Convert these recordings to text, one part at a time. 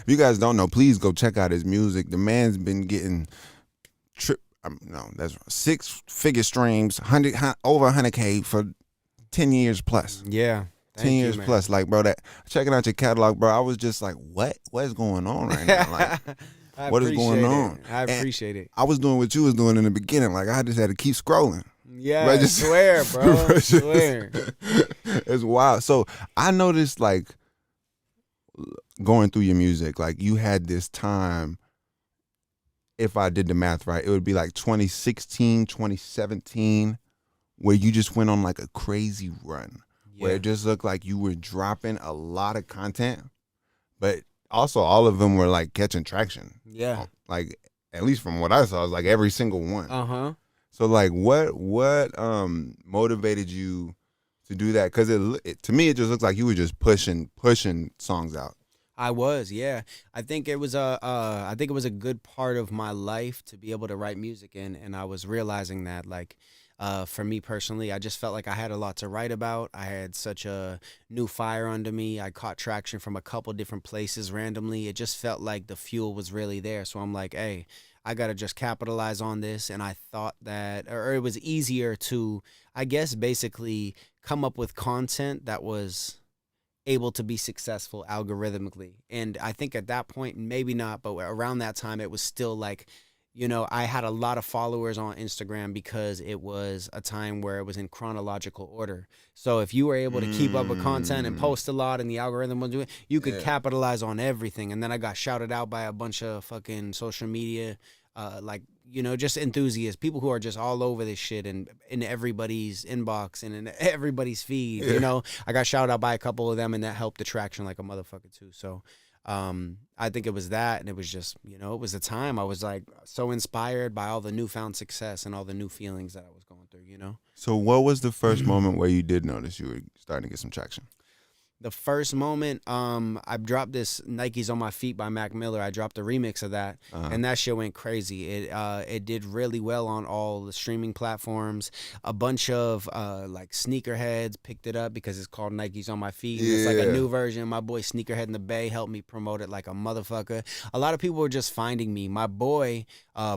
If you guys don't know, please go check out his music. The man's been getting no, that's 6-figure streams, over 100K for 10 years plus. Yeah. 10 Thank you, years man. plus. Like, bro, that checking out your catalog, bro, I was just like, what is going on right now? Like, I what is going appreciate on? it. I And appreciate it. I was doing what you was doing in the beginning. Like, I just had to keep scrolling. Yeah, Bro, I swear, bro. I swear. It's wild. So I noticed, like, going through your music, like, you had this time, if I did the math right, it would be like 2016, 2017, where you just went on like a crazy run, where Yeah. it just looked like you were dropping a lot of content, but also all of them were like catching traction. Yeah. Like, at least from what I saw, it was like every single one. Uh-huh. So like, what motivated you to do that? Because to me, it just looks like you were just pushing songs out. I was, yeah. I think it was a good part of my life to be able to write music in, and I was realizing that, like, for me personally, I just felt like I had a lot to write about. I had such a new fire under me. I caught traction from a couple different places randomly. It just felt like the fuel was really there. So I'm like, hey, I gotta just capitalize on this. And I thought that, or it was easier to, I guess, basically come up with content that was able to be successful algorithmically. And I think at that point, maybe not, but around that time, it was still like, I had a lot of followers on Instagram because it was a time where it was in chronological order. So if you were able to keep up with content and post a lot and the algorithm was doing, you could capitalize on everything. And then I got shouted out by a bunch of fucking social media, like, just enthusiasts, people who are just all over this shit and in everybody's inbox and in everybody's feed. I got shouted out by a couple of them, and that helped the traction like a motherfucker too. So I think it was that, and it was just, it was a time I was like so inspired by all the newfound success and all the new feelings that I was going through. So what was the first moment where you did notice you were starting to get some traction? The first moment, I dropped this Nikes on My Feet by Mac Miller. I dropped a remix of that, and that shit went crazy. It did really well on all the streaming platforms. A bunch of like sneakerheads picked it up because it's called Nikes on My Feet. It's like a new version. My boy Sneakerhead in the Bay helped me promote it like a motherfucker. A lot of people were just finding me. My boy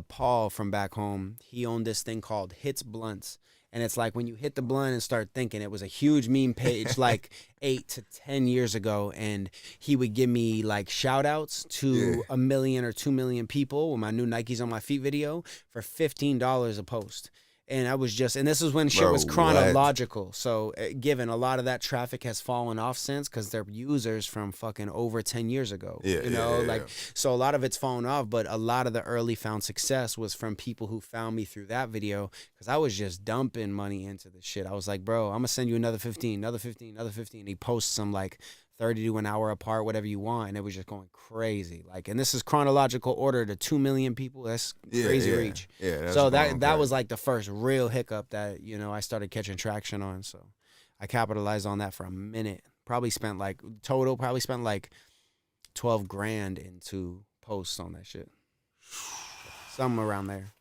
Paul from back home, he owned this thing called Hits Blunts. And it's like when you hit the blunt and start thinking, it was a huge meme page like 8 to 10 years ago. And he would give me like shout outs to 1 million or 2 million people with my new Nikes on My Feet video for $15 a post. And I was just, and this is when shit was chronological. What? So given a lot of that traffic has fallen off since because they're users from fucking over 10 years ago. So a lot of it's fallen off, but a lot of the early found success was from people who found me through that video because I was just dumping money into the shit. I was like, bro, I'm gonna send you another 15, another 15, another 15. He posts some like 30 to an hour apart, whatever you want, and it was just going crazy. Like, and this is chronological order to 2 million people. That's crazy reach. So that was like the first real hiccup that I started catching traction on. So I capitalized on that for a minute. Probably spent like 12 grand into posts on that shit. Something around there.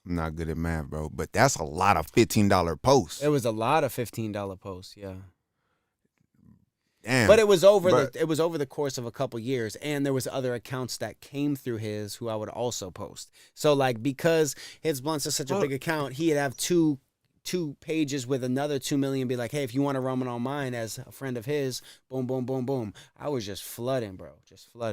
I'm not good at math, bro, but that's a lot of $15 posts. It was a lot of $15 posts, yeah. Damn. But it was over the course of a couple years, and there was other accounts that came through his who I would also post. So like because Hits Blunts is such a big account, he'd have two pages with another 2 million, be like, hey, if you want to run it on mine as a friend of his, boom, boom, boom, boom. I was just flooding, bro. Just flooding.